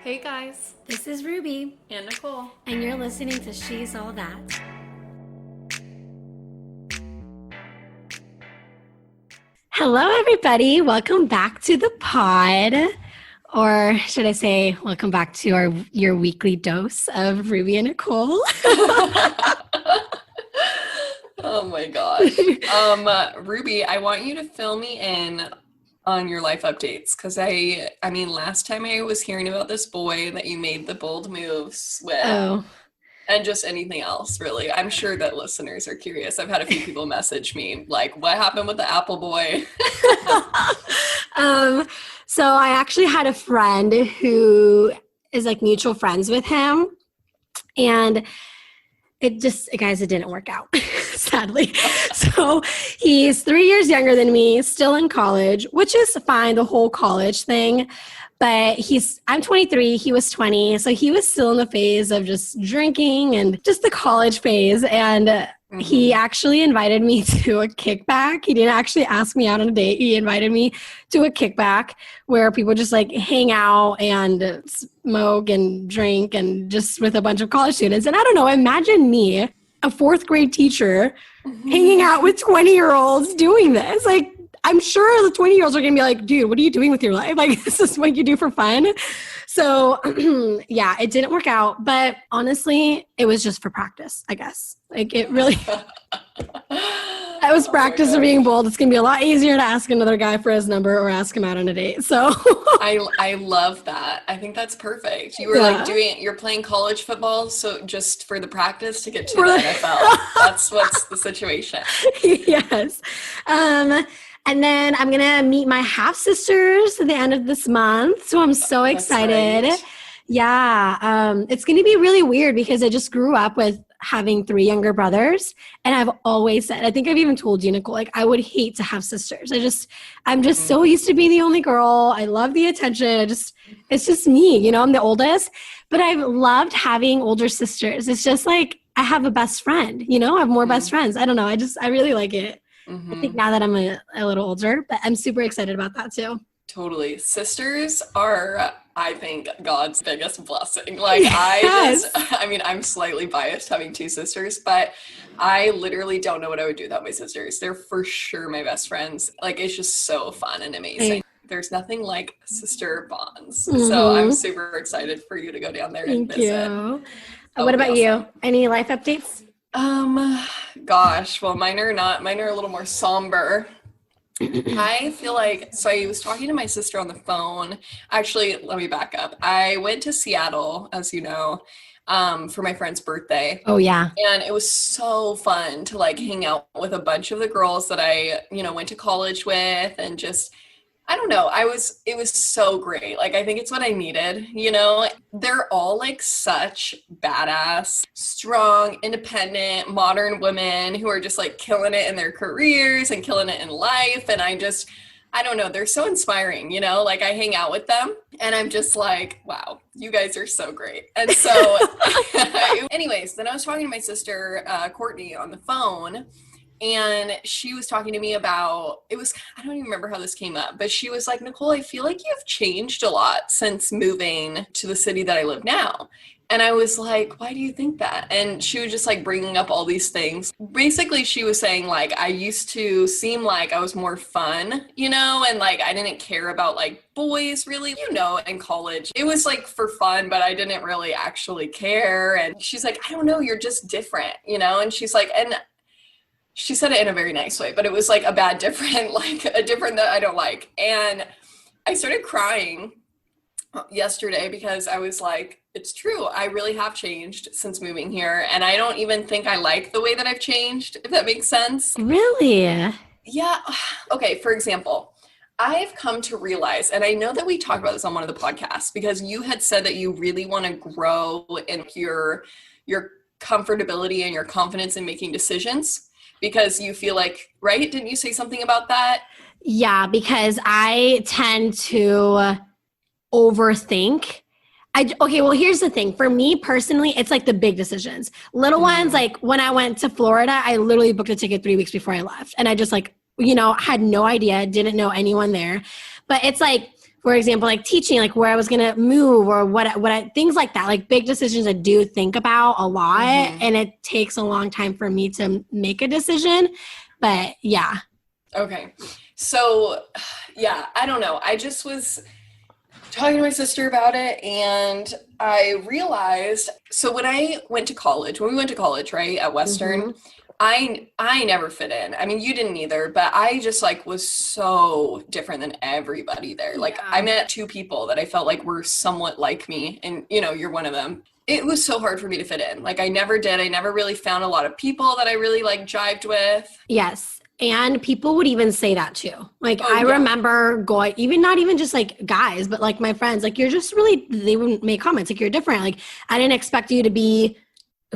Hey guys, This is Ruby, and Nicole. and you're listening to She's All That. Hello, everybody. Welcome back to the pod. Or should I say, welcome back to your weekly dose of Ruby and Nicole. Oh my gosh. Ruby, I want you to fill me in on your life updates because I mean, last time I was hearing about this boy that you made the bold moves with. Oh. And just anything else, really. I'm sure that listeners are curious. I've had a few people message me, like, what happened with the Apple boy? So I actually had a friend who is like mutual friends with him. And it didn't work out, sadly. So he's 3 years younger than me, still in college, which is fine, the whole college thing. But I'm 23, he was 20. So he was still in the phase of just drinking and just the college phase. And he actually invited me to a kickback. He didn't actually ask me out on a date. He invited me to a kickback where people just like hang out and smoke and drink and just with a bunch of college students. And I don't know, imagine me, a fourth grade teacher, hanging out with 20-year-olds doing this. Like, I'm sure the 20-year-olds are going to be like, dude, what are you doing with your life? Like, this is what you do for fun. So, yeah, it didn't work out. But honestly, it was just for practice, I guess. Like, it really, I was practice of being bold. It's going to be a lot easier to ask another guy for his number or ask him out on a date. So I love that. I think that's perfect. You were you're playing college football, so just for the practice to get to the NFL. That's what's the situation. Yes. And then I'm going to meet my half-sisters at the end of this month. So I'm so excited. Right. Yeah. It's going to be really weird because I just grew up with having 3 younger brothers. And I've always said, I think I've even told you, Nicole, like I would hate to have sisters. I'm just so used to being the only girl. I love the attention. It's just me, I'm the oldest, but I've loved having older sisters. It's just like, I have a best friend, I have more best friends. I don't know. I really like it. I think now that I'm a little older, but I'm super excited about that too. Totally. Sisters are, I think, God's biggest blessing. Like, Yes. I'm slightly biased having 2 sisters, but I literally don't know what I would do without my sisters. They're for sure my best friends. Like, it's just so fun and amazing. There's nothing like sister bonds. So I'm super excited for you to go down there and visit. Thank you. What about you? Any life updates? Gosh, well, mine are a little more somber. I feel like, so I was talking to my sister on the phone. Actually, let me back up. I went to Seattle, as you know, for my friend's birthday. Oh, yeah. And it was so fun to like hang out with a bunch of the girls that I, went to college with and just, I don't know. It was so great. Like, I think it's what I needed, They're all like such badass, strong, independent, modern women who are just like killing it in their careers and killing it in life. And I don't know. They're so inspiring, like I hang out with them and I'm just like, wow, you guys are so great. And so anyways, then I was talking to my sister, Courtney, on the phone. And she was talking to me about, I don't even remember how this came up, but she was like, Nicole, I feel like you've changed a lot since moving to the city that I live now. And I was like, why do you think that? And she was just like bringing up all these things. Basically, she was saying like, I used to seem like I was more fun, and like, I didn't care about like boys really, in college. It was like for fun, but I didn't really actually care. And she's like, I don't know, you're just different, and she's like, and she said it in a very nice way, but it was like a bad different, like a different that I don't like. And I started crying yesterday because I was like, it's true. I really have changed since moving here. And I don't even think I like the way that I've changed, if that makes sense. Really? Yeah. Okay. For example, I've come to realize, and I know that we talked about this on one of the podcasts, because you had said that you really want to grow in your comfortability and your confidence in making decisions. Because you feel like, right? Didn't you say something about that? Yeah, because I tend to overthink. Okay, well, here's the thing. For me personally, it's like the big decisions. Little ones, like when I went to Florida, I literally booked a ticket 3 weeks before I left. And I just like, had no idea, didn't know anyone there. But it's like for example, like teaching, like where I was going to move or things like that, like big decisions I do think about a lot. And it takes a long time for me to make a decision. But yeah. Okay. So yeah, I don't know. I just was talking to my sister about it, and I realized, so when we went to college, right, at Western, I never fit in. I mean, you didn't either, but I just like was so different than everybody there. Like I met two people that I felt like were somewhat like me, and you're one of them. It was so hard for me to fit in. Like I never did. I never really found a lot of people that I really like jived with. Yes. And people would even say that too. Like I remember going, not even just like guys, but like my friends, like you're just really, they would make comments like you're different. Like I didn't expect you to be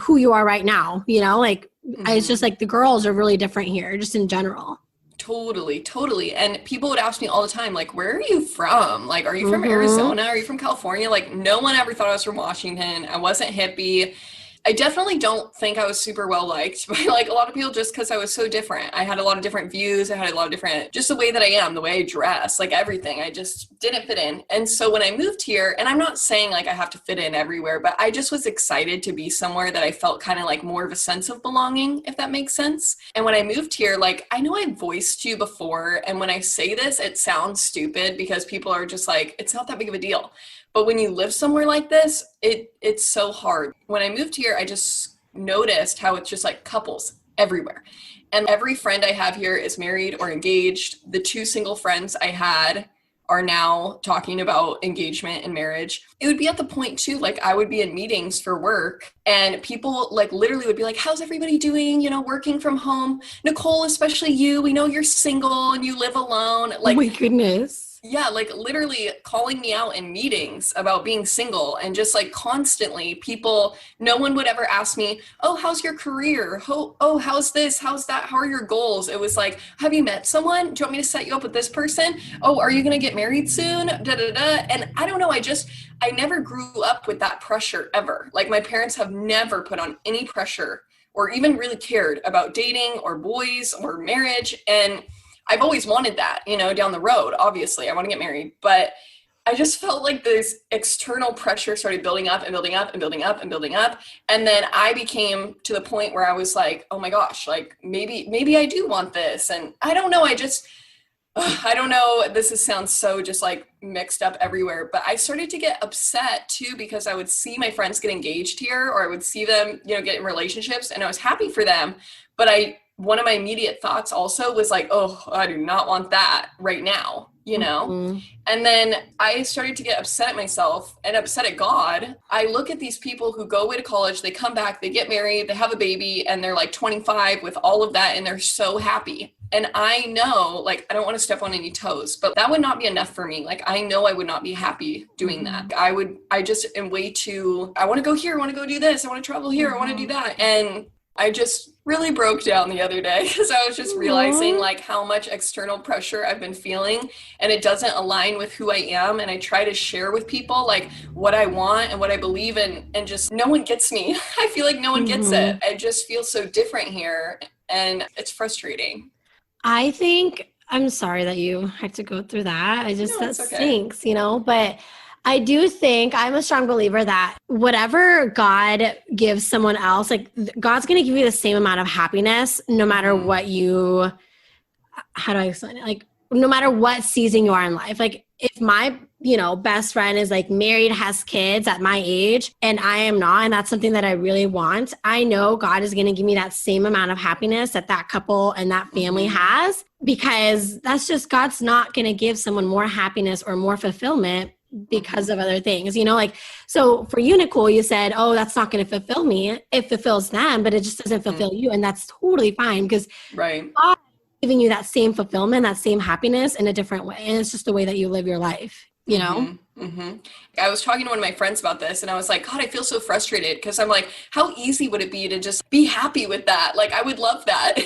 who you are right now, like it's just like the girls are really different here, just in general. Totally. And people would ask me all the time, like, where are you from? Like, are you from Arizona? Are you from California? Like, no one ever thought I was from Washington. I wasn't hippie. I definitely don't think I was super well liked by like a lot of people just because I was so different. I had a lot of different views. I had a lot of different, just the way that I am, the way I dress, like everything. I just didn't fit in. And so when I moved here, and I'm not saying like I have to fit in everywhere, but I just was excited to be somewhere that I felt kind of like more of a sense of belonging, if that makes sense. And when I moved here, like I know I voiced you before, and when I say this, it sounds stupid because people are just like, it's not that big of a deal. But when you live somewhere like this, it's so hard. When I moved here, I just noticed how it's just like couples everywhere. And every friend I have here is married or engaged. The two single friends I had are now talking about engagement and marriage. It would be at the point too, like I would be in meetings for work and people like literally would be like, how's everybody doing? Working from home. Nicole, especially you, we know you're single and you live alone. Like, oh my goodness. Yeah, like literally calling me out in meetings about being single and just like constantly people, no one would ever ask me, oh, how's your career? Oh, how's this? How's that? How are your goals? It was like, have you met someone? Do you want me to set you up with this person? Oh, are you going to get married soon? Da, da, da. And I don't know. I never grew up with that pressure ever. Like my parents have never put on any pressure or even really cared about dating or boys or marriage. And I've always wanted that, down the road, obviously. I want to get married. But I just felt like this external pressure started building up and building up and building up and building up. And then I became to the point where I was like, oh my gosh, like maybe I do want this. And I don't know. I don't know. Sounds so just like mixed up everywhere. But I started to get upset too because I would see my friends get engaged here or I would see them, get in relationships and I was happy for them. But one of my immediate thoughts also was like, oh, I do not want that right now, And then I started to get upset at myself and upset at God. I look at these people who go away to college, they come back, they get married, they have a baby, and they're like 25 with all of that, and they're so happy. And I know, like, I don't want to step on any toes, but that would not be enough for me. Like, I know I would not be happy doing that. I just am way too, I want to go here, I want to go do this, I want to travel here, I want to do that. And I just really broke down the other day because I was just realizing like how much external pressure I've been feeling and it doesn't align with who I am. And I try to share with people like what I want and what I believe in and just no one gets me. I feel like no one gets it. I just feel so different here and it's frustrating. I'm sorry that you had to go through that. That stinks, but I do think I'm a strong believer that whatever God gives someone else, like God's going to give you the same amount of happiness no matter what how do I explain it? Like no matter what season you are in life. Like if my, best friend is like married, has kids at my age and I am not, and that's something that I really want, I know God is going to give me that same amount of happiness that couple and that family has because that's just, God's not going to give someone more happiness or more fulfillment because of other things, so for you, Nicole, you said, oh, that's not going to fulfill me. It fulfills them, but it just doesn't fulfill you. And that's totally fine because God is giving you that same fulfillment, that same happiness in a different way. And it's just the way that you live your life, I was talking to one of my friends about this and I was like, God, I feel so frustrated because I'm like, how easy would it be to just be happy with that? Like, I would love that,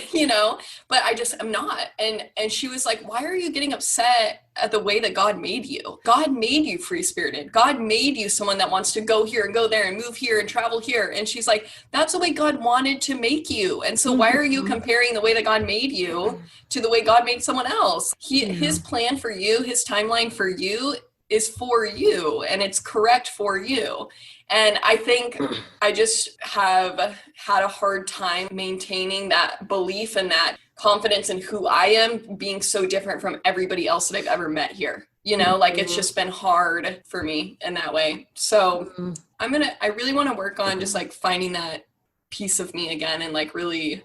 but I just am not. And she was like, why are you getting upset at the way that God made you? God made you free-spirited. God made you someone that wants to go here and go there and move here and travel here. And she's like, that's the way God wanted to make you. And so why are you comparing the way that God made you to the way God made someone else? His plan for you, his timeline for you is for you and it's correct for you. And I think I just have had a hard time maintaining that belief and that confidence in who I am being so different from everybody else that I've ever met here. You know, like it's just been hard for me in that way. So I really want to work on just like finding that piece of me again and like really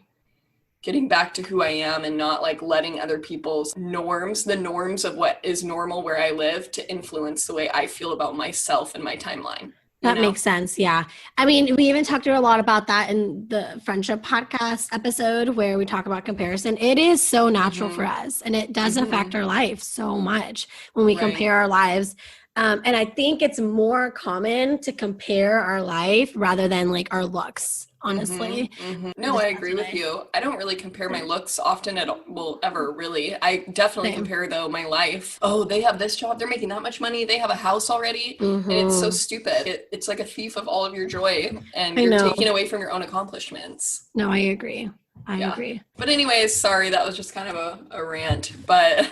getting back to who I am and not like letting other people's norms, the norms of what is normal where I live, to influence the way I feel about myself and my timeline. That makes sense. Yeah. I mean, we even talked a lot about that in the friendship podcast episode where we talk about comparison. It is so natural for us, and it does affect our life so much when we compare our lives. And I think it's more common to compare our life rather than like our looks, honestly. No, I agree with you. I don't really compare my looks often at all, well, ever really. I definitely compare though my life. Oh, they have this job. They're making that much money. They have a house already. And it's so stupid. It's like a thief of all of your joy, and you're taking away from your own accomplishments. No, I agree. I agree. But anyways, sorry, that was just kind of a rant, but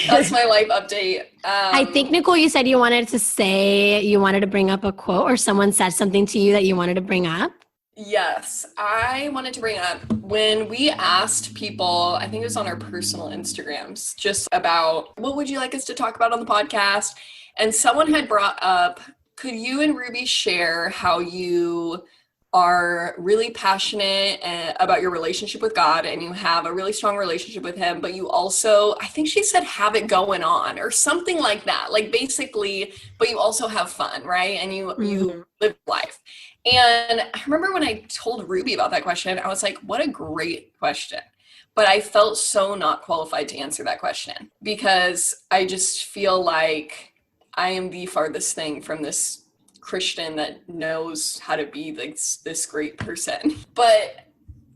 that's my life update. I think, Nicole, you said you wanted to bring up a quote, or someone said something to you that you wanted to bring up. Yes, I wanted to bring up when we asked people, I think it was on our personal Instagrams, just about what would you like us to talk about on the podcast? And someone had brought up, could you and Ruby share how you are really passionate about your relationship with God and you have a really strong relationship with him, but you also, I think she said, have it going on or something like that. Like basically, but you also have fun, right? And you live life. And I remember when I told Ruby about that question, I was like, what a great question. But I felt so not qualified to answer that question because I just feel like I am the farthest thing from this Christian that knows how to be this great person. But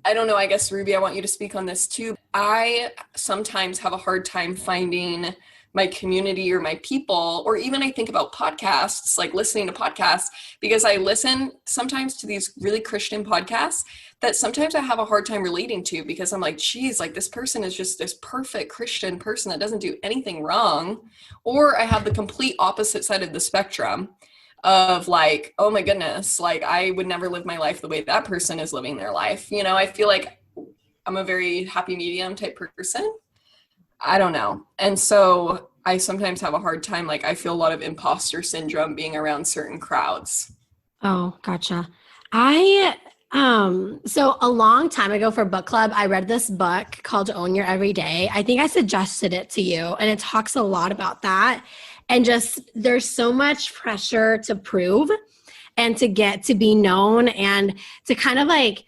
I don't know, I guess, Ruby, I want you to speak on this too. I sometimes have a hard time finding my community or my people, or even I think about podcasts, like listening to podcasts, because I listen sometimes to these really Christian podcasts that sometimes I have a hard time relating to because I'm like, geez, like this person is just this perfect Christian person that doesn't do anything wrong. Or I have the complete opposite side of the spectrum of like, oh my goodness, like I would never live my life the way that person is living their life. You know, I feel like I'm a very happy medium type person. I don't know. And so I sometimes have a hard time, like I feel a lot of imposter syndrome being around certain crowds. Oh, gotcha. So a long time ago for book club, I read this book called Own Your Everyday. I think I suggested it to you, and it talks a lot about that. And just there's so much pressure to prove and to get to be known and to kind of like,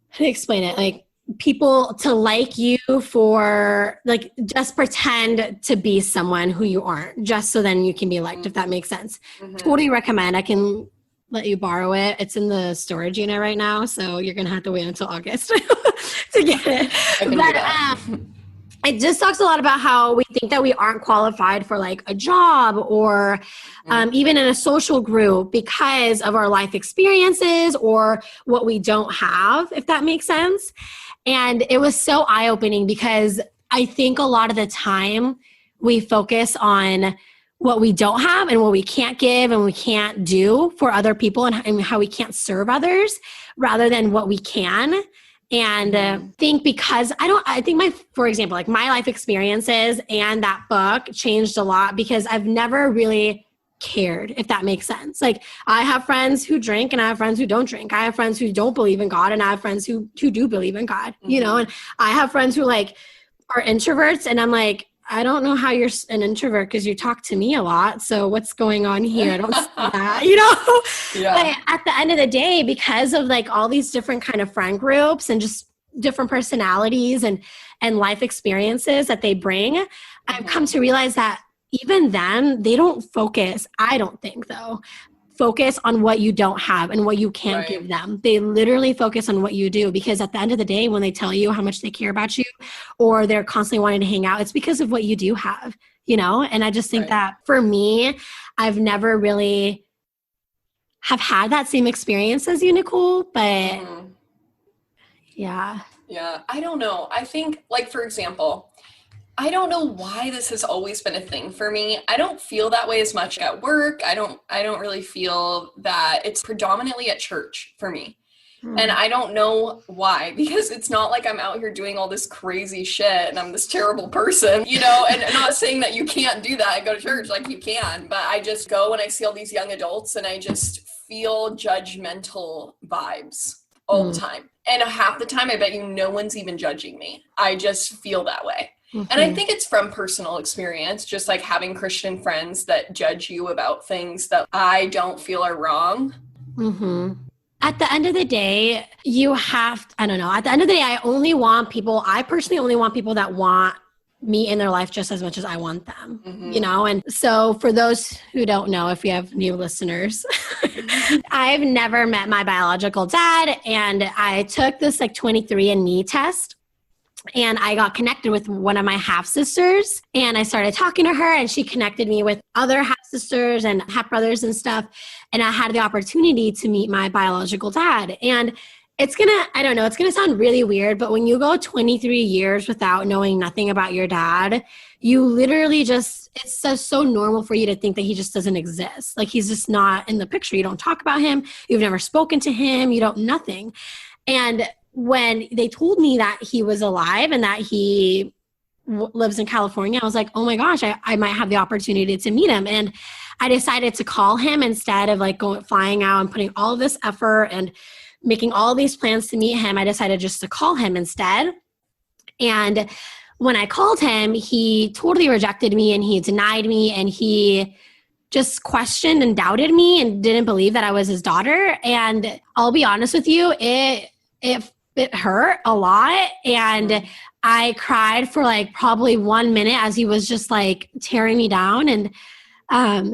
how to explain it? Like people to like you for like, just pretend to be someone who you aren't, just so then you can be liked, if that makes sense. Totally recommend. I can let you borrow it. It's in the storage unit right now, so you're going to have to wait until August to get it. But it just talks a lot about how we think that we aren't qualified for like a job or even in a social group because of our life experiences or what we don't have, if that makes sense. And it was so eye-opening because I think a lot of the time we focus on what we don't have and what we can't give and we can't do for other people and how we can't serve others rather than what we can. And think because for example, like my life experiences and that book changed a lot because I've never really cared, if that makes sense. Like I have friends who drink and I have friends who don't drink. I have friends who don't believe in God and I have friends who do believe in God, you know, and I have friends who like are introverts and I'm like, I don't know how you're an introvert because you talk to me a lot. So what's going on here? I don't see that, you know? Yeah. But at the end of the day, because of like all these different kind of friend groups and just different personalities and life experiences that they bring, I've come to realize that even then they don't focus, I don't think though, focus on what you don't have and what you can't give them. They literally focus on what you do because at the end of the day, when they tell you how much they care about you or they're constantly wanting to hang out, it's because of what you do have, you know? And I just think that for me, I've never really have had that same experience as you, Nicole, but yeah. Yeah. I don't know. I think like, for example, I don't know why this has always been a thing for me. I don't feel that way as much at work. I don't really feel that. It's predominantly at church for me. And I don't know why, because it's not like I'm out here doing all this crazy shit and I'm this terrible person, you know, and I'm not saying that you can't do that and go to church, like you can, but I just go and I see all these young adults and I just feel judgmental vibes all the time. And half the time, I bet you no one's even judging me. I just feel that way. And I think it's from personal experience, just like having Christian friends that judge you about things that I don't feel are wrong. At the end of the day, I don't know. At the end of the day, I personally only want people that want me in their life just as much as I want them, you know? And so for those who don't know, if we have new listeners, I've never met my biological dad. And I took this like 23andMe test. And I got connected with one of my half-sisters and I started talking to her and she connected me with other half-sisters and half-brothers and stuff. And I had the opportunity to meet my biological dad. And it's going to sound really weird, but when you go 23 years without knowing nothing about your dad, you literally it's just so normal for you to think that he just doesn't exist. Like he's just not in the picture. You don't talk about him. You've never spoken to him. You don't, nothing. And when they told me that he was alive and that he lives in California, I was like, oh my gosh, I might have the opportunity to meet him. And I decided to call him instead of like flying out and putting all of this effort and making all these plans to meet him. I decided just to call him instead. And when I called him, he totally rejected me and he denied me and he just questioned and doubted me and didn't believe that I was his daughter. And I'll be honest with you, it hurt a lot. And I cried for like probably 1 minute as he was just like tearing me down and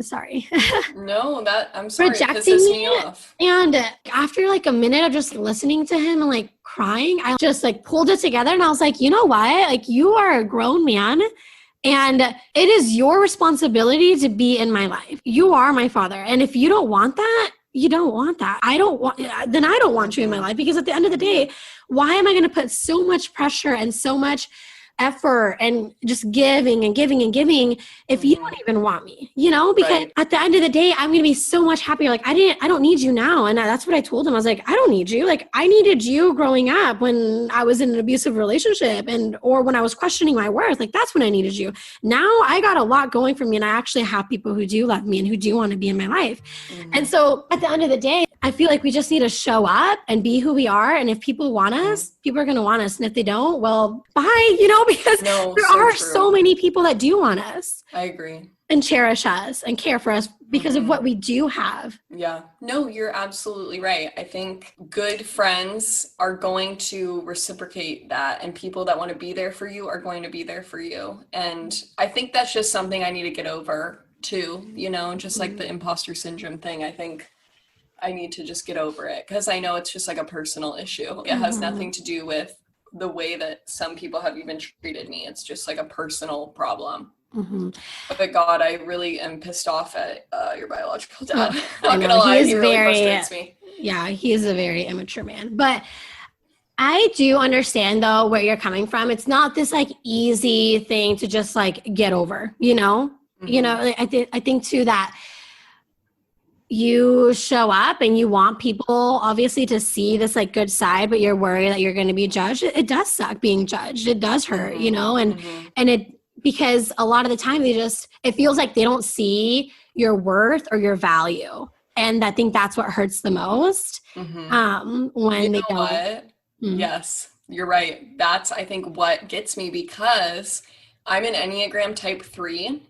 sorry. No, I'm sorry. Rejecting It pisses me. me off. And after like a minute of just listening to him and like crying, I just like pulled it together and I was like, you know what? Like you are a grown man and it is your responsibility to be in my life. You are my father. And if you don't want that, you don't want that. Then I don't want you in my life because at the end of the day, why am I going to put so much pressure and so much effort and just giving and giving and giving if you don't even want me, you know, because at the end of the day, I'm going to be so much happier. Like I don't need you now. And that's what I told him. I was like, I don't need you. Like I needed you growing up when I was in an abusive relationship or when I was questioning my worth, like that's when I needed you. Now I got a lot going for me and I actually have people who do love me and who do want to be in my life. And so at the end of the day, I feel like we just need to show up and be who we are. And if people want us, people are going to want us. And if they don't, well, bye, you know, because there are so many people that do want us. I agree. And cherish us and care for us because of what we do have. Yeah. No, you're absolutely right. I think good friends are going to reciprocate that and people that want to be there for you are going to be there for you. And I think that's just something I need to get over too, you know, just like the imposter syndrome thing. I think I need to just get over it because I know it's just like a personal issue. It has nothing to do with the way that some people have even treated me. It's just like a personal problem. But God, I really am pissed off at your biological dad. Not gonna lie, he really frustrates me. Yeah, he is a very immature man. But I do understand though where you're coming from. It's not this like easy thing to just like get over, you know? You know, I think too that you show up and you want people obviously to see this like good side, but you're worried that you're going to be judged. It does suck being judged. It does hurt, you know, and because a lot of the time it feels like they don't see your worth or your value. And I think that's what hurts the most when they don't. What? Yes, you're right. That's, I think, what gets me because I'm an Enneagram type 3.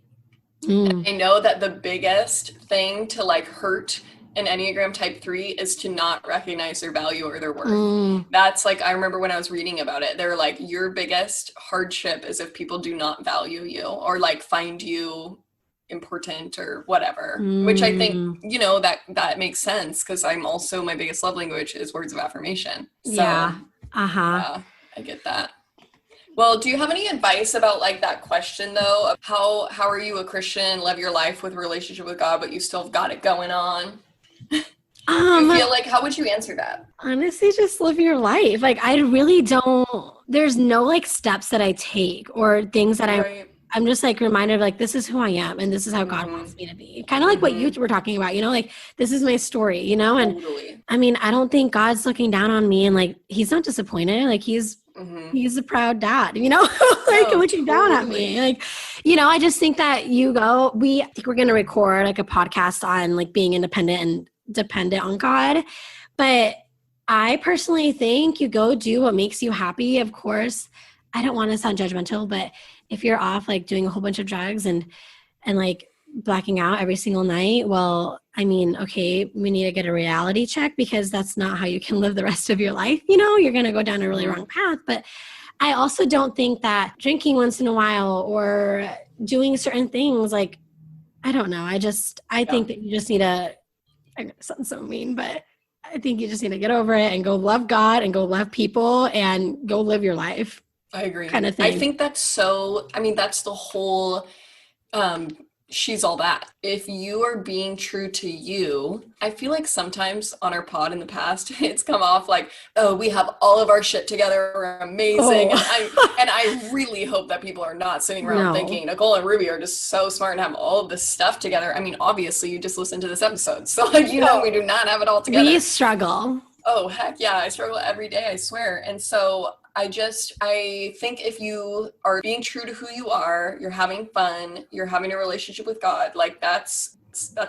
And I know that the biggest thing to like hurt an Enneagram type 3 is to not recognize their value or their worth. That's like, I remember when I was reading about it, they're like, your biggest hardship is if people do not value you or like find you important or whatever, which I think, you know, that makes sense because I'm also, my biggest love language is words of affirmation. So, yeah, I get that. Well, do you have any advice about like that question though? Of how are you a Christian, live your life with a relationship with God, but you still have got it going on? You feel like, how would you answer that? Honestly, just live your life. Like, I really don't, there's no like steps that I take or things that Right. I'm just like reminded of, like, this is who I am and this is how God Mm-hmm. wants me to be. Kind of like what you were talking about, like this is my story, and Totally. I mean, I don't think God's looking down on me and like, he's not disappointed. Like Mm-hmm. he's a proud dad, like No, looking down at me. totally. Like, I just think that I think we're going to record like a podcast on like being independent and dependent on God. But I personally think you go do what makes you happy. Of course, I don't want to sound judgmental, but if you're off like doing a whole bunch of drugs and like blacking out every single night, well, I mean, okay, we need to get a reality check because that's not how you can live the rest of your life. You're going to go down a really wrong path. But I also don't think that drinking once in a while or doing certain things, like, I don't know. I think that you just need to, I know it sounds so mean, but I think you just need to get over it and go love God and go love people and go live your life. I agree. Kind of I thing. think that's the whole um she's all that. If you are being true to you, I feel like sometimes on our pod in the past it's come off like, oh, we have all of our shit together, we're amazing. Oh, And I really hope that people are not sitting around no. thinking Nicole and Ruby are just so smart and have all of this stuff together. I mean, obviously you just listened to this episode. So like, we do not have it all We together. struggle. Oh, heck yeah. I struggle every day, I swear. And so I think if you are being true to who you are, you're having fun, you're having a relationship with God, like that's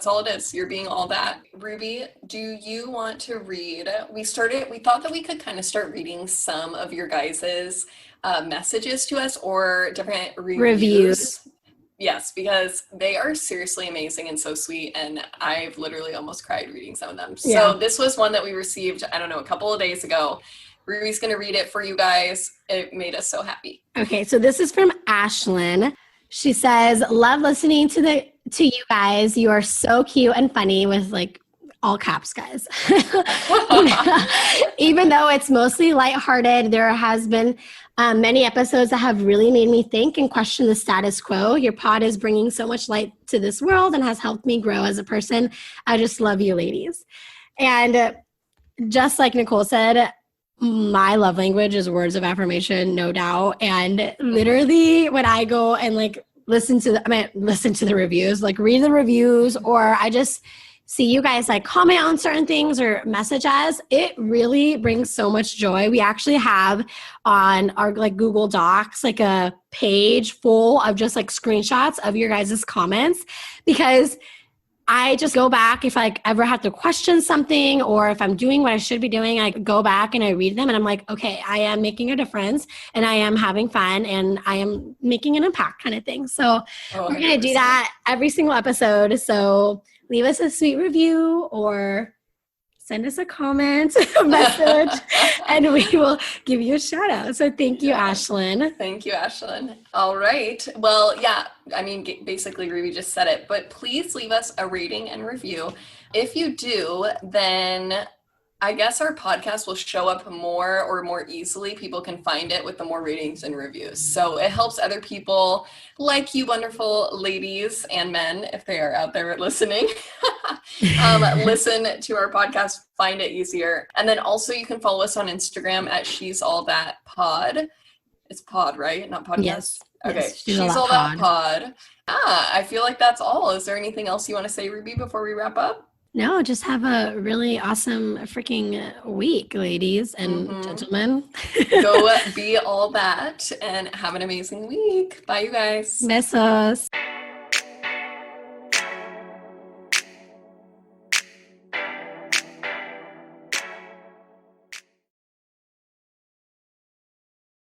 all it is. You're being all that. Ruby, do you want to read? We thought that we could kind of start reading some of your guys's messages to us or different Reviews. reviews. Yes, because they are seriously amazing and so sweet, and I've literally almost cried reading some of them. Yeah. So this was one that we received, I don't know, a couple of days ago. Ruby's going to read it for you guys. It made us so happy. Okay, so this is from Ashlyn. She says, "Love listening to you guys. You are so cute and funny," with like all caps, guys. Even though it's mostly lighthearted, there has been many episodes that have really made me think and question the status quo. Your pod is bringing so much light to this world and has helped me grow as a person. I just love you, ladies. And just like Nicole said, my love language is words of affirmation, no doubt. And literally when I go and like listen to the reviews, like read the reviews, or I just see you guys like comment on certain things or message us, it really brings so much joy. We actually have on our like Google Docs, like a page full of just like screenshots of your guys' comments, because I just go back if I ever have to question something or if I'm doing what I should be doing, I go back and I read them and I'm like, okay, I am making a difference and I am having fun and I am making an impact kind of thing. So we're going to do that every single episode. So leave us a sweet review or send us a comment, a message, and we will give you a shout out. So thank you, Ashlyn. Thank you, Ashlyn. All right. Well, yeah, I mean, basically Ruby just said it, but please leave us a rating and review. If you do, then I guess our podcast will show up more easily. People can find it with the more ratings and reviews. So it helps other people like you wonderful ladies and men, if they are out there listening, listen to our podcast, find it easier. And then also you can follow us on Instagram at She's All That Pod. It's pod, right? Not podcast? Yes. Okay. Yes, She's All That Pod. I feel like that's all. Is there anything else you want to say, Ruby, before we wrap up? No, just have a really awesome freaking week, ladies and gentlemen. Go be all that and have an amazing week. Bye, you guys. Besos.